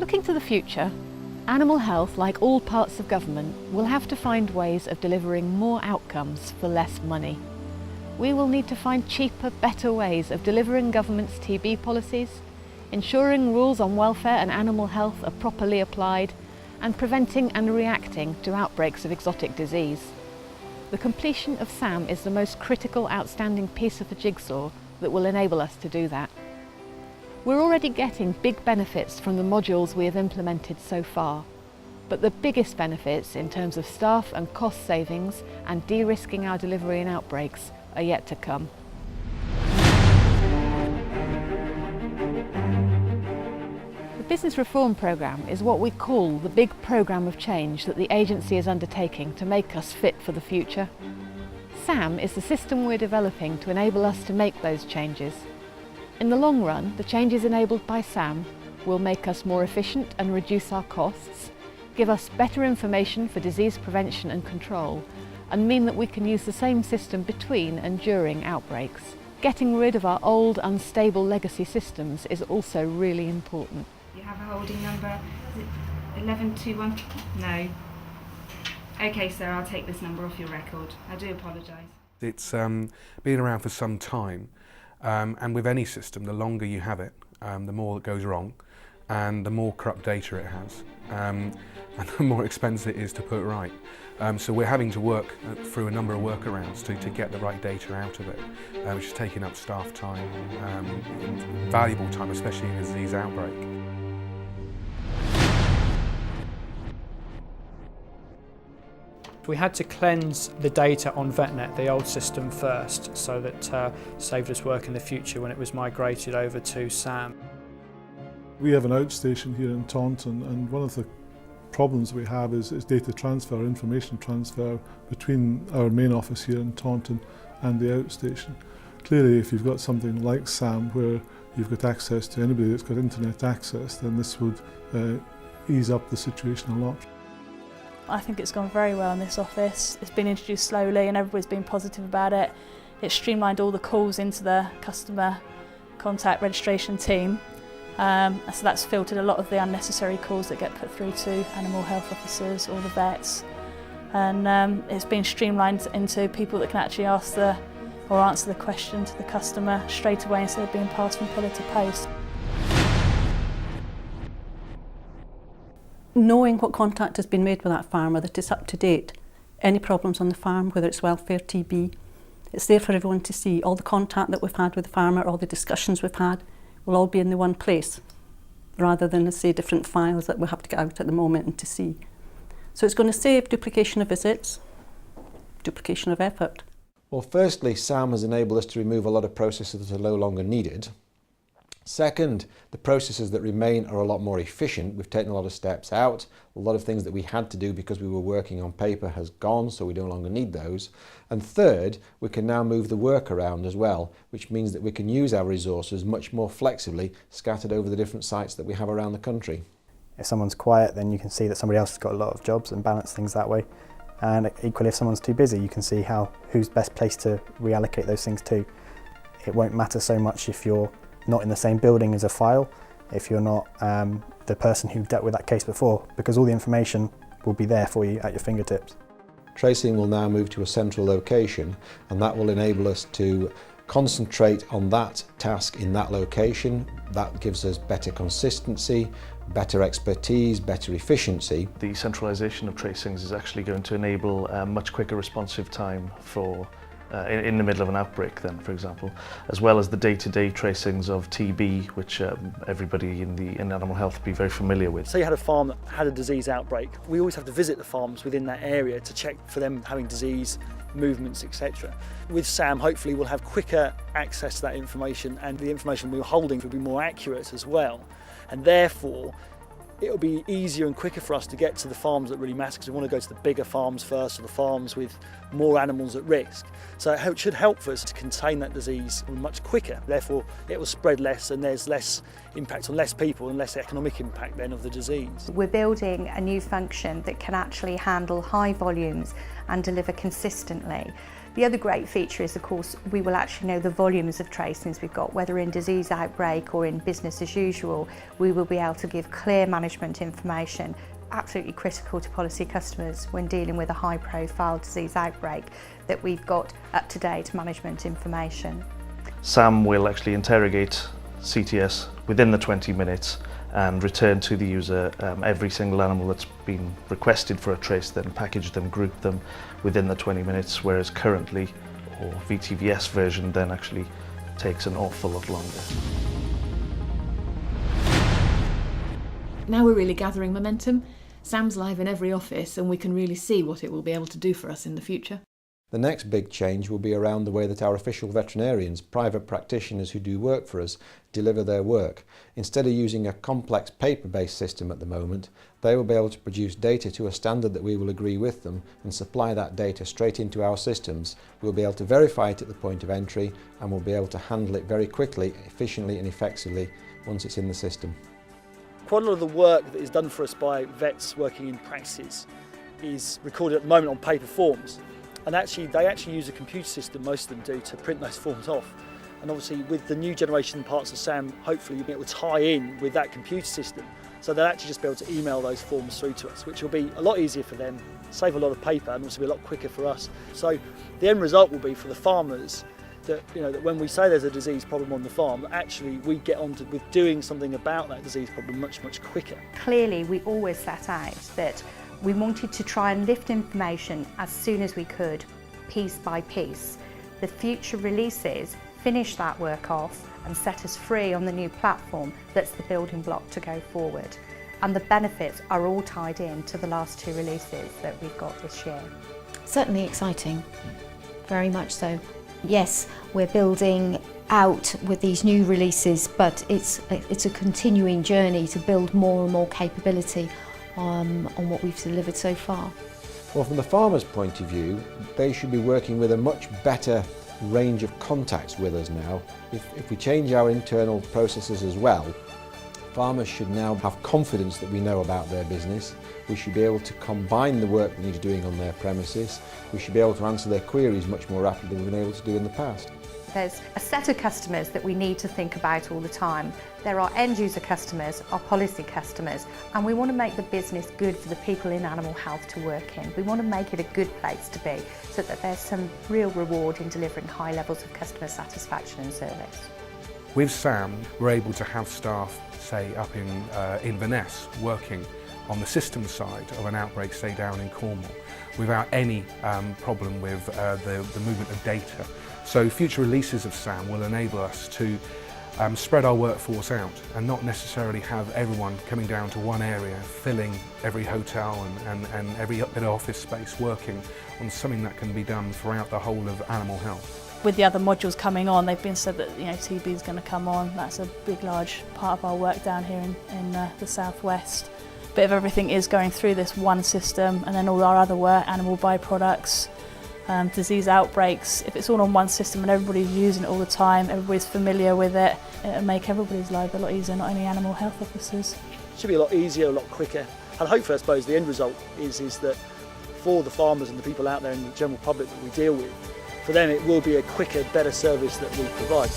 Looking to the future, animal health, like all parts of government, will have to find ways of delivering more outcomes for less money. We will need to find cheaper, better ways of delivering government's TB policies, ensuring rules on welfare and animal health are properly applied, and preventing and reacting to outbreaks of exotic disease. The completion of SAM is the most critical outstanding piece of the jigsaw that will enable us to do that. We're already getting big benefits from the modules we have implemented so far, but the biggest benefits in terms of staff and cost savings and de-risking our delivery in outbreaks are yet to come. The Business Reform Programme is what we call the big programme of change that the agency is undertaking to make us fit for the future. SAM is the system we're developing to enable us to make those changes. In the long run, the changes enabled by SAM will make us more efficient and reduce our costs, give us better information for disease prevention and control, and mean that we can use the same system between and during outbreaks. Getting rid of our old, unstable legacy systems is also really important. You have a holding number, is it 1121? No. Okay, sir, I'll take this number off your record. I do apologise. It's been around for some time, and with any system, the longer you have it, the more it goes wrong, and the more corrupt data it has, and the more expensive it is to put right. So we're having to work through a number of workarounds to get the right data out of it, which is taking up staff time, valuable time, especially in a disease outbreak. We had to cleanse the data on VetNet, the old system, first, so that saved us work in the future when it was migrated over to SAM. We have an outstation here in Taunton, and one of the problems we have is data transfer, information transfer between our main office here in Taunton and the outstation. Clearly, if you've got something like SAM where you've got access to anybody that's got internet access, then this would ease up the situation a lot. I think it's gone very well in this office. It's been introduced slowly and everybody's been positive about it. It's streamlined all the calls into the customer contact registration team. So that's filtered a lot of the unnecessary calls that get put through to animal health officers or the vets. And it's been streamlined into people that can actually ask or answer the question to the customer straight away instead of being passed from pillar to post. Knowing what contact has been made with that farmer, that it's up to date, any problems on the farm, whether it's welfare, TB, it's there for everyone to see. All the contact that we've had with the farmer, all the discussions we've had, will all be in the one place, rather than, say, different files that we have to get out at the moment and to see. So it's going to save duplication of visits, duplication of effort. Well, firstly, SAM has enabled us to remove a lot of processes that are no longer needed. Second, the processes that remain are a lot more efficient. We've taken a lot of steps out. A lot of things that we had to do because we were working on paper has gone, so we no longer need those. And third, we can now move the work around as well, which means that we can use our resources much more flexibly, scattered over the different sites that we have around the country. If someone's quiet, then you can see that somebody else has got a lot of jobs and balance things that way. And equally, if someone's too busy, you can see who's best placed to reallocate those things to. It won't matter so much if you're not in the same building as a file, if you're not the person who dealt with that case before, because all the information will be there for you at your fingertips. Tracing will now move to a central location, and that will enable us to concentrate on that task in that location. That gives us better consistency, better expertise, better efficiency. The centralisation of tracings is actually going to enable a much quicker responsive time for in the middle of an outbreak then, for example, as well as the day-to-day tracings of TB, which everybody in animal health will be very familiar with. Say you had a farm that had a disease outbreak, we always have to visit the farms within that area to check for them having disease, movements, etc. With SAM, hopefully we'll have quicker access to that information, and the information we're holding will be more accurate as well, and therefore it'll be easier and quicker for us to get to the farms that really matter, because we want to go to the bigger farms first, or the farms with more animals at risk. So it should help us to contain that disease much quicker. Therefore, it will spread less, and there's less impact on less people and less economic impact then of the disease. We're building a new function that can actually handle high volumes and deliver consistently. The other great feature is, of course, we will actually know the volumes of tracings we've got, whether in disease outbreak or in business as usual. We will be able to give clear management information, absolutely critical to policy customers when dealing with a high-profile disease outbreak, that we've got up-to-date management information. SAM will actually interrogate CTS within the 20 minutes and return to the user every single animal that's been requested for a trace, then package them, group them within the 20 minutes, whereas currently, or VTVS version then actually takes an awful lot longer. Now we're really gathering momentum. SAM's live in every office and we can really see what it will be able to do for us in the future. The next big change will be around the way that our official veterinarians, private practitioners who do work for us, deliver their work. Instead of using a complex paper-based system at the moment, they will be able to produce data to a standard that we will agree with them and supply that data straight into our systems. We'll be able to verify it at the point of entry and we'll be able to handle it very quickly, efficiently and effectively once it's in the system. Quite a lot of the work that is done for us by vets working in practices is recorded at the moment on paper forms. And they actually use a computer system, most of them do, to print those forms off. And obviously with the new generation parts of SAM, hopefully it will tie in with that computer system. So they'll actually just be able to email those forms through to us, which will be a lot easier for them, save a lot of paper and also be a lot quicker for us. So the end result will be for the farmers that, that when we say there's a disease problem on the farm, that actually we get on with doing something about that disease problem much, much quicker. Clearly, we always set out that we wanted to try and lift information as soon as we could, piece by piece. The future releases finish that work off and set us free on the new platform that's the building block to go forward. And the benefits are all tied in to the last 2 releases that we've got this year. Certainly exciting, very much so. Yes, we're building out with these new releases, but it's a continuing journey to build more and more capability on what we've delivered so far. Well, from the farmer's point of view, they should be working with a much better range of contacts with us now. If we change our internal processes as well, farmers should now have confidence that we know about their business. We should be able to combine the work that they're doing on their premises. We should be able to answer their queries much more rapidly than we've been able to do in the past. There's a set of customers that we need to think about all the time. There are end user customers, our policy customers, and we want to make the business good for the people in animal health to work in. We want to make it a good place to be so that there's some real reward in delivering high levels of customer satisfaction and service. With SAM, we're able to have staff, say up in Inverness, working on the systems side of an outbreak, say down in Cornwall, without any problem with the movement of data. So future releases of SAM will enable us to spread our workforce out and not necessarily have everyone coming down to one area, filling every hotel and every bit of office space, working on something that can be done throughout the whole of animal health. With the other modules coming on, they've been said that TB is going to come on. That's a big, large part of our work down here in the southwest. Bit of everything is going through this one system, and then all our other work, animal byproducts, disease outbreaks. If it's all on one system and everybody's using it all the time, everybody's familiar with it, it'll make everybody's life a lot easier, not only animal health officers. It should be a lot easier, a lot quicker, and hopefully, I suppose, the end result is that for the farmers and the people out there in the general public that we deal with, for them it will be a quicker, better service that we provide.